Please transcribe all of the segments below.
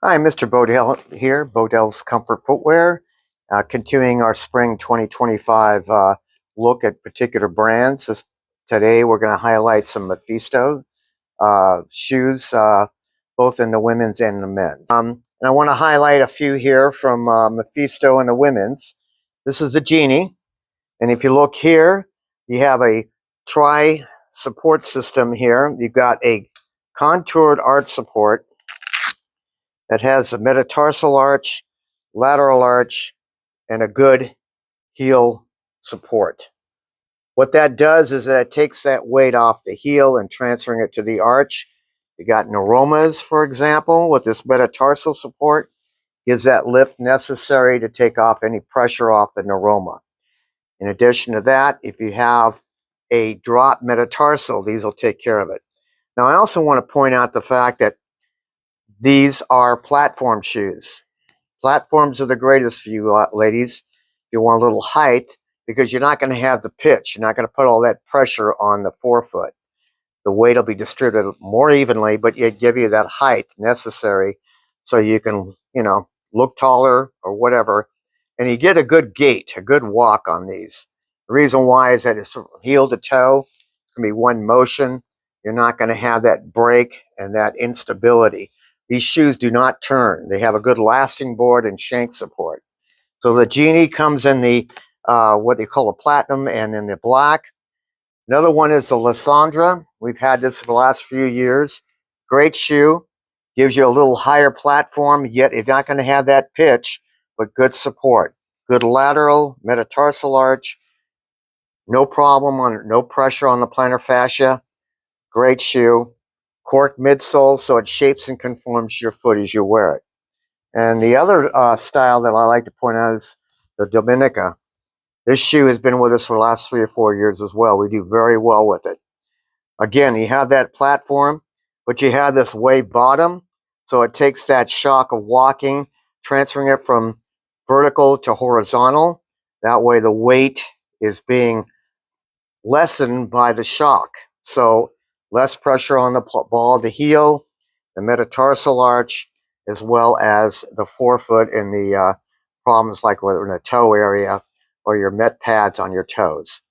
Hi, Mr. Bodell here, Bodell's Comfort Footwear, continuing our spring 2025 look at particular brands. Today we're going to highlight some Mephisto shoes, both in the women's and the men's. And I want to highlight a few here from Mephisto and the women's. This is the Genie, and if you look here, you have a tri-support system here. You've got a contoured arch support that has a metatarsal arch, lateral arch, and a good heel support. What that does is that it takes that weight off the heel and transferring it to the arch. You got neuromas, for example, with this metatarsal support, gives that lift necessary to take off any pressure off the neuroma. In addition to that, if you have a drop metatarsal, these will take care of it. Now, I also want to point out the fact that these are platform shoes. Platforms are the greatest for you ladies. You want a little height because you're not going to have the pitch. You're not going to put all that pressure on the forefoot. The weight will be distributed more evenly, but it give you that height necessary so you can, look taller or whatever. And you get a good gait, a good walk on these. The reason why is that it's heel to toe. It's going to be one motion. You're not going to have that break and that instability. These shoes do not turn. They have a good lasting board and shank support. So the Genie comes in the, what they call a platinum and in the black. Another one is the Lysandra. We've had this for the last few years. Great shoe. Gives you a little higher platform, yet you're not going to have that pitch, but good support. Good lateral, metatarsal arch. No problem, no pressure on the plantar fascia. Great shoe. Cork midsole, so it shapes and conforms to your foot as you wear it. And the other style that I like to point out is the Dominica. This shoe has been with us for the last 3 or 4 years as well. We do very well with it. Again, you have that platform, but you have this wave bottom, so it takes that shock of walking, transferring it from vertical to horizontal. That way the weight is being lessened by the shock. So less pressure on the ball, the heel, the metatarsal arch, as well as the forefoot and the problems like whether in the toe area or your met pads on your toes.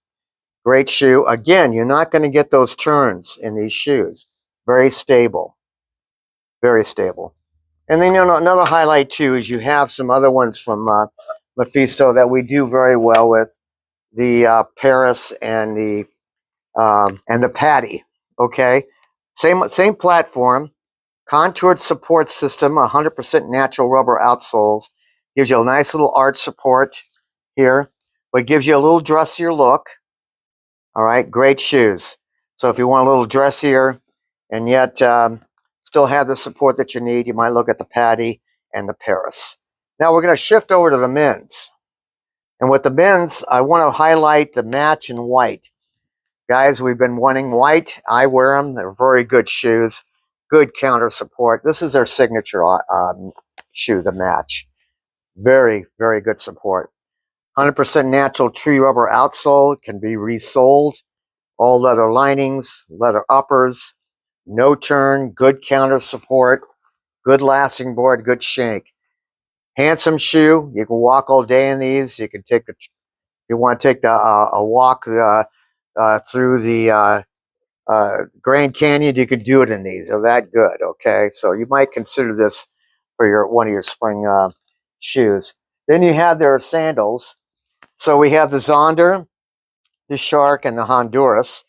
Great shoe. Again, you're not going to get those turns in these shoes. Very stable. Very stable. And then another highlight too is you have some other ones from Mephisto that we do very well with. The Paris and the Patty. Okay, same platform, contoured support system, 100% natural rubber outsoles. Gives you a nice little arch support here, but gives you a little dressier look. All right, great shoes. So if you want a little dressier and yet still have the support that you need, you might look at the Patty and the Paris. Now we're going to shift over to the men's. And with the men's, I want to highlight the match in white. Guys, we've been wanting white. I wear them. They're very good shoes. Good counter support. This is their signature shoe, the match. Very, very good support. 100% natural tree rubber outsole. Can be resoled. All leather linings, leather uppers. No turn. Good counter support. Good lasting board. Good shank. Handsome shoe. You can walk all day in these. You can take you want to take a walk through the Grand Canyon, you could do it in these. They're that good, okay? So you might consider this for one of your spring shoes. Then you have their sandals. So we have the Zonder, the Shark, and the Honduras.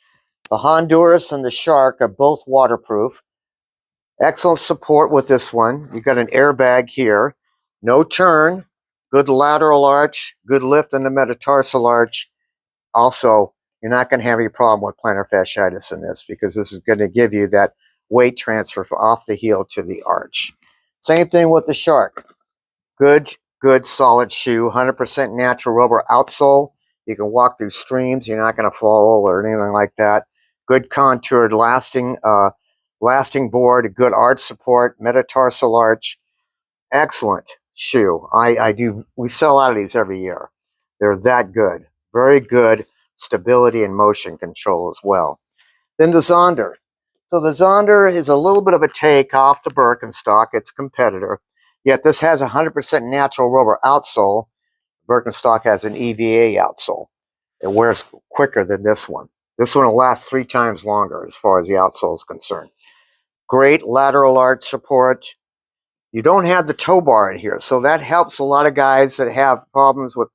The Honduras and the Shark are both waterproof. Excellent support with this one. You've got an airbag here. No turn. Good lateral arch. Good lift in the metatarsal arch. Also, you're not going to have any problem with plantar fasciitis in this because this is going to give you that weight transfer off the heel to the arch. Same thing with the Shark. Good, solid shoe. 100% natural rubber outsole. You can walk through streams. You're not going to fall or anything like that. Good contoured lasting board. Good arch support. Metatarsal arch. Excellent shoe. We sell out of these every year. They're that good. Very good stability and motion control as well. Then the Zonder. So the Zonder is a little bit of a take off the Birkenstock, its competitor. Yet this has 100% natural rubber outsole. Birkenstock has an EVA outsole. It wears quicker than this one. This one will last 3 times longer as far as the outsole is concerned. Great lateral arch support. You don't have the toe bar in here, so that helps a lot of guys that have problems with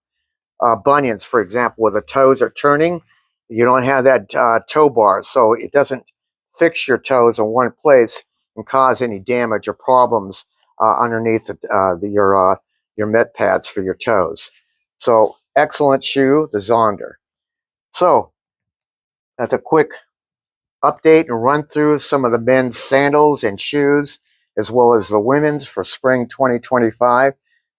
bunions, for example, where the toes are turning. You don't have that toe bar, so it doesn't fix your toes in one place and cause any damage or problems underneath your met pads for your toes. So excellent shoe, the Zonder. So that's a quick update and run through some of the men's sandals and shoes, as well as the women's for spring 2025.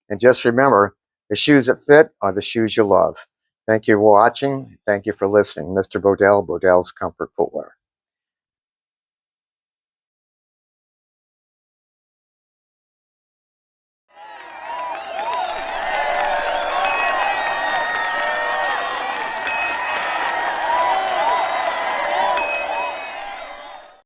And just remember, the shoes that fit are the shoes you love. Thank you for watching. Thank you for listening. Mr. Bodell, Bodell's Comfort Footwear.